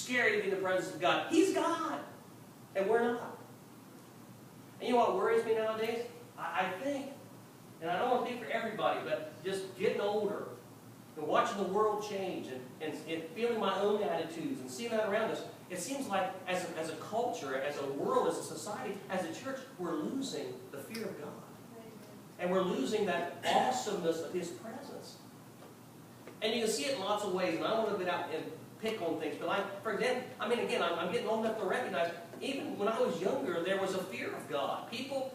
scary to be in the presence of God. He's God, and we're not. And you know what worries me nowadays? I think, and I don't want to speak for everybody, but just getting older and watching the world change and feeling my own attitudes and seeing that around us, it seems like as a culture, as a world, as a society, as a church, we're losing the fear of God. And we're losing that awesomeness of His presence. And you can see it in lots of ways, and I don't want to get out and pick on things, but for example, I'm getting old enough to recognize, even when I was younger, there was a fear of God. People,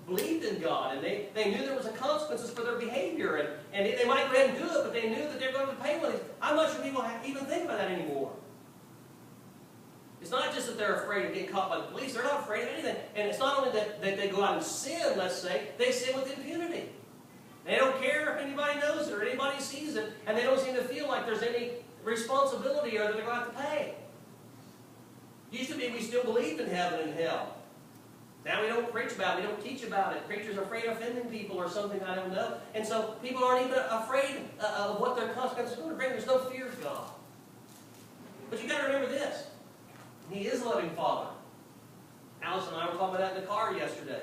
believed in God, and they knew there was a consequences for their behavior, and they might go ahead and do it, but they knew that they're going to pay one of these. I'm not sure people even think about that anymore. It's not just that they're afraid of getting caught by the police. They're not afraid of anything. And it's not only that they go out and sin, let's say, they sin with impunity. They don't care if anybody knows it or anybody sees it, and they don't seem to feel like there's any responsibility or that they're going to have to pay. It used to be we still believed in heaven and hell. Now we don't preach about it, we don't teach about it. Preachers are afraid of offending people or something, I don't know. And so people aren't even afraid of what their consequences are going to bring. There's no fear of God. But you've got to remember this. He is a loving Father. Alice and I were talking about that in the car yesterday.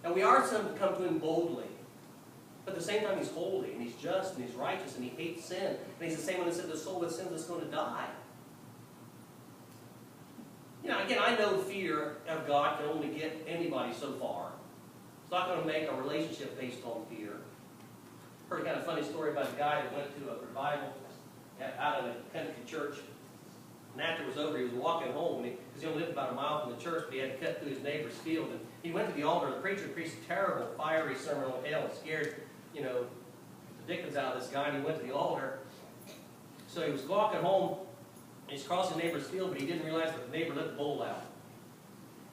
And we are to come to Him boldly. But at the same time, He's holy, and He's just, and He's righteous, and He hates sin. And He's the same one that said the soul that sins is going to die. Again, I know fear of God can only get anybody so far. It's not going to make a relationship based on fear. Heard a kind of funny story about a guy that went to a revival out in a country church. And after it was over, he was walking home, because he only lived about a mile from the church, but he had to cut through his neighbor's field. And he went to the altar, and the preacher preached a terrible, fiery sermon on hell. It scared, the dickens out of this guy, and he went to the altar. So he was walking home, and he's crossing the neighbor's field, but he didn't realize that the neighbor let the bull out.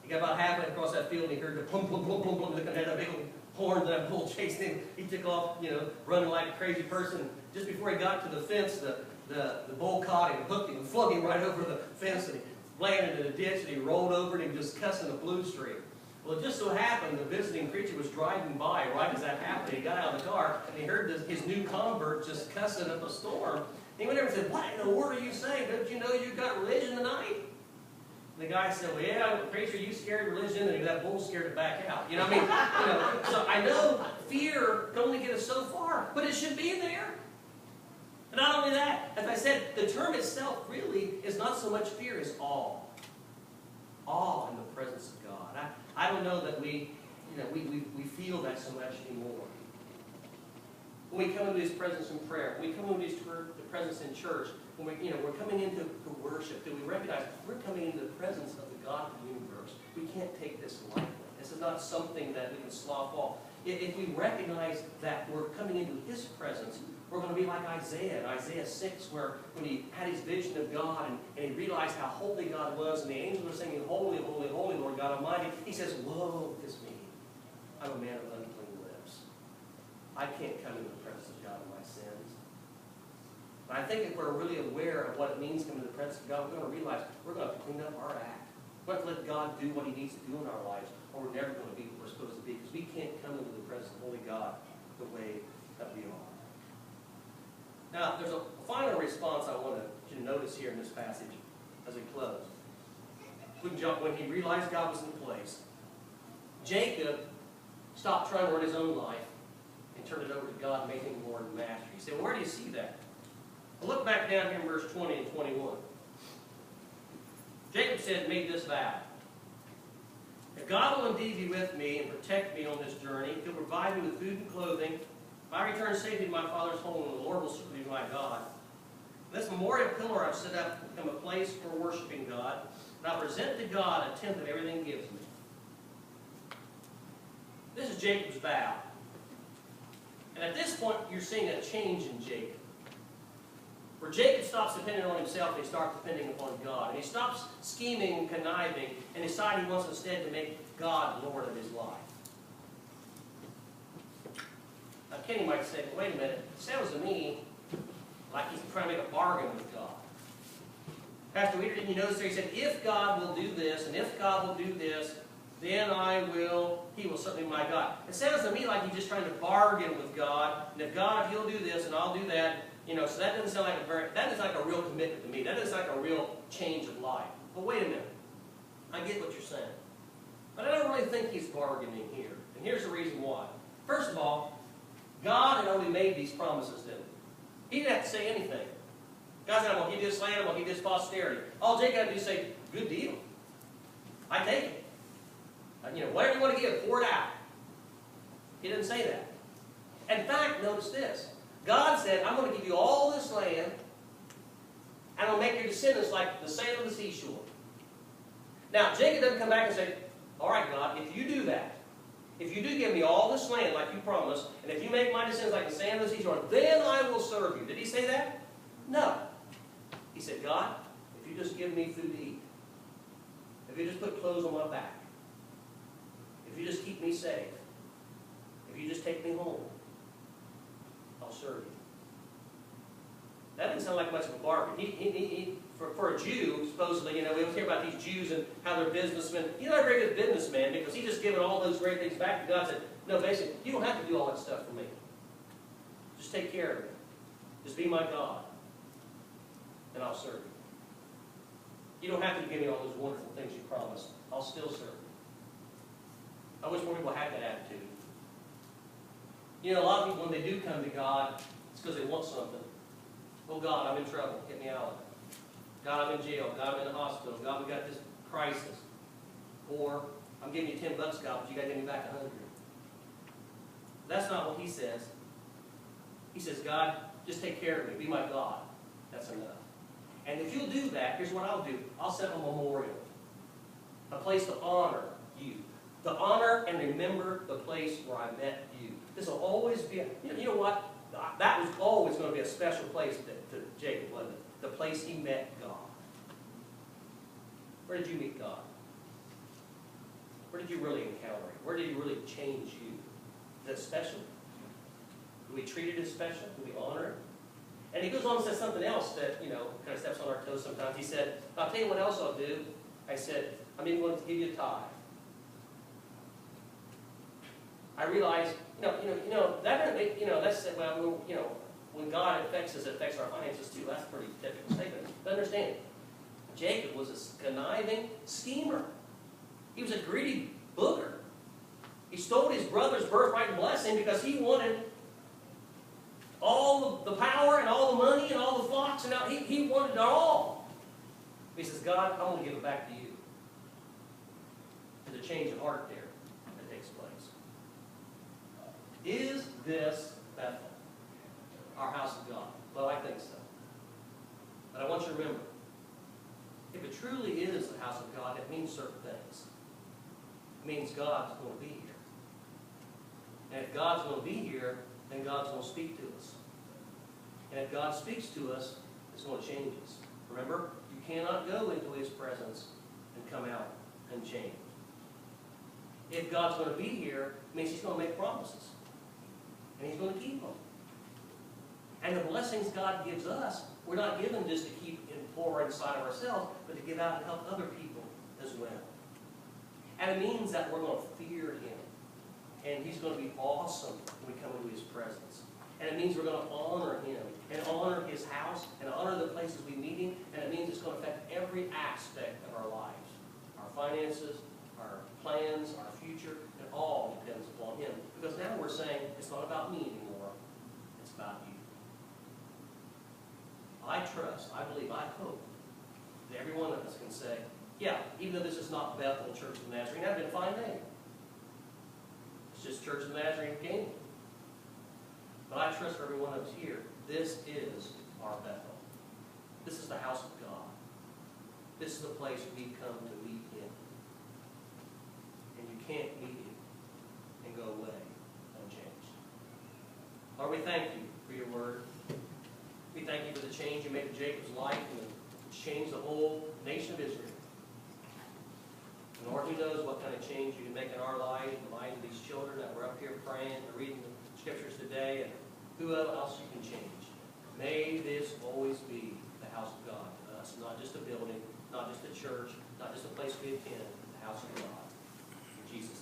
He got about halfway across that field, and he heard the plum, plum, plum, plum, plum, looking at that big old horn, and that bull chased him. He took off, running like a crazy person. Just before he got to the fence, the bull caught him, hooked him, and flung him right over the fence, and he landed in a ditch, and he rolled over, and he was just cussing a blue streak. Well, it just so happened the visiting preacher was driving by right as that happened. He got out of the car, and he heard his new convert just cussing up a storm. He went over and said, "What in the world are you saying? Don't you know you've got religion tonight?" And the guy said, "Well, yeah, preacher, you scared religion, and that bull scared it back out." So I know fear can only get us so far, but it should be there. And not only that, as I said, the term itself really is not so much fear as awe. Awe in the presence of God. I don't know that we feel that so much anymore. When we come into His presence in prayer, when we come into His presence in church, when we're coming into worship, do we recognize we're coming into the presence of the God of the universe? We can't take this lightly. This is not something that we can slough off. If we recognize that we're coming into His presence, we're going to be like Isaiah in Isaiah 6, where when he had his vision of God and he realized how holy God was, and the angels were singing, "Holy, holy, holy, Lord God Almighty," he says, "Woe is me. I'm a man of unclean lips. I can't come into the presence of God in my sins." And I think if we're really aware of what it means to come into the presence of God, we're going to realize we're going to have to clean up our act. We're going to let God do what He needs to do in our lives, or we're never going to be what we're supposed to be, because we can't come into the presence of holy God the way that we are. Now, there's a final response I want you to notice here in this passage as we close. When he realized God was in place, Jacob stopped trying to run his own life and turned it over to God and made Him Lord and Master. You say, well, where do you see that? Well, look back down here in verse 20 and 21. Jacob said, made this vow: "If God will indeed be with me and protect me on this journey, He'll provide me with food and clothing. If I return safely to my father's home, the Lord will certainly be my God. This memorial pillar I've set up will become a place for worshiping God, and I'll present to God a tenth of everything He gives me." This is Jacob's vow. And at this point, you're seeing a change in Jacob. Where Jacob stops depending on himself and he starts depending upon God. And he stops scheming and conniving and decides he wants instead to make God Lord of his life. Now, Kenny might say, well, wait a minute, it sounds to me like he's trying to make a bargain with God. Pastor Weeder, didn't you notice there he said, if God will do this, and if God will do this, then He will certainly be my God. It sounds to me like he's just trying to bargain with God, and if God, if He'll do this, and I'll do that, So that doesn't sound like that is like a real commitment to me. That is like a real change of life. But wait a minute. I get what you're saying. But I don't really think he's bargaining here. And here's the reason why. First of all, God had already made these promises, didn't he? He didn't have to say anything. God said, I'm going to give you this land, I'm going to give you this posterity. All Jacob had to do is say, good deal. I take it. Whatever you want to give, pour it out. He didn't say that. In fact, notice this. God said, I'm going to give you all this land, and I'll make your descendants like the sand of the seashore. Now, Jacob doesn't come back and say, all right, God, if you do that, if you do give me all this land like you promised, and if you make my descendants like the sand of the seashore, then I will serve you. Did he say that? No. He said, God, if you just give me food to eat, if you just put clothes on my back, if you just keep me safe, if you just take me home, I'll serve you. That didn't sound like much of a bargain. For a Jew, supposedly, we always hear about these Jews and how they're businessmen. He's not a very good businessman because he's just given all those great things back to God. Said, no, basically, you don't have to do all that stuff for me. Just take care of me. Just be my God, and I'll serve you. You don't have to give me all those wonderful things you promised. I'll still serve you. I wish more people had that attitude. A lot of people, when they do come to God, it's because they want something. Oh, God, I'm in trouble. Get me out of it. God, I'm in jail. God, I'm in the hospital. God, we got this crisis. Or, I'm giving you $10, God, but you got to give me back 100. That's not what he says. He says, God, just take care of me. Be my God. That's enough. And if you'll do that, here's what I'll do. I'll set a memorial. A place to honor you. To honor and remember the place where I met you. This will always be, you know what? That was always going to be a special place to Jacob, wasn't it? The place he met God. Where did you meet God? Where did you really encounter him? Where did he really change you? Is that special? Do we treat it as special? Do we honor it? And he goes on and says something else that, kind of steps on our toes sometimes. He said, I'll tell you what else I'll do. I said, I'm even going to give you a tithe. I realized, that's, when God affects us, it affects our finances too. That's a pretty typical statement. But understand, Jacob was a conniving schemer. He was a greedy booger. He stole his brother's birthright and blessing because he wanted all the power and all the money and all the flocks, and he wanted it all. He says, God, I want to give it back to you. There's a change of heart there that takes place. Is this Bethel, our house of God? Well, I think so. But I want you to remember, if it truly is the house of God, it means certain things. It means God's going to be here. And if God's going to be here, then God's going to speak to us. And if God speaks to us, it's going to change us. Remember, you cannot go into His presence and come out unchanged. If God's going to be here, it means He's going to make promises. And He's going to keep them. And the blessings God gives us, we're not given just to keep and pour inside of ourselves, but to give out and help other people as well. And it means that we're going to fear Him. And He's going to be awesome when we come into His presence. And it means we're going to honor Him and honor His house and honor the places we meet Him. And it means it's going to affect every aspect of our lives. Our finances, our plans, our future, it all depends upon Him. Because now we're saying it's not about me anymore. It's about you. I trust, I believe, I hope that every one of us can say, yeah, even though this is not Bethel Church of the Nazarene, that'd been a fine name. It's just Church of the Nazarene King. But I trust for every one of us here, this is our Bethel. This is the house of God. This is the place we come to meet Him. And you can't meet Him and go away unchanged. Lord, we thank you for your word. We thank you for the change you made in Jacob's life and change the whole nation of Israel. And Lord, who knows what kind of change you can make in our lives, in the lives of these children that we're up here praying and reading the scriptures today, and who else you can change. May this always be the house of God to us, not just a building, not just a church, not just a place we attend, the house of God. In Jesus' name.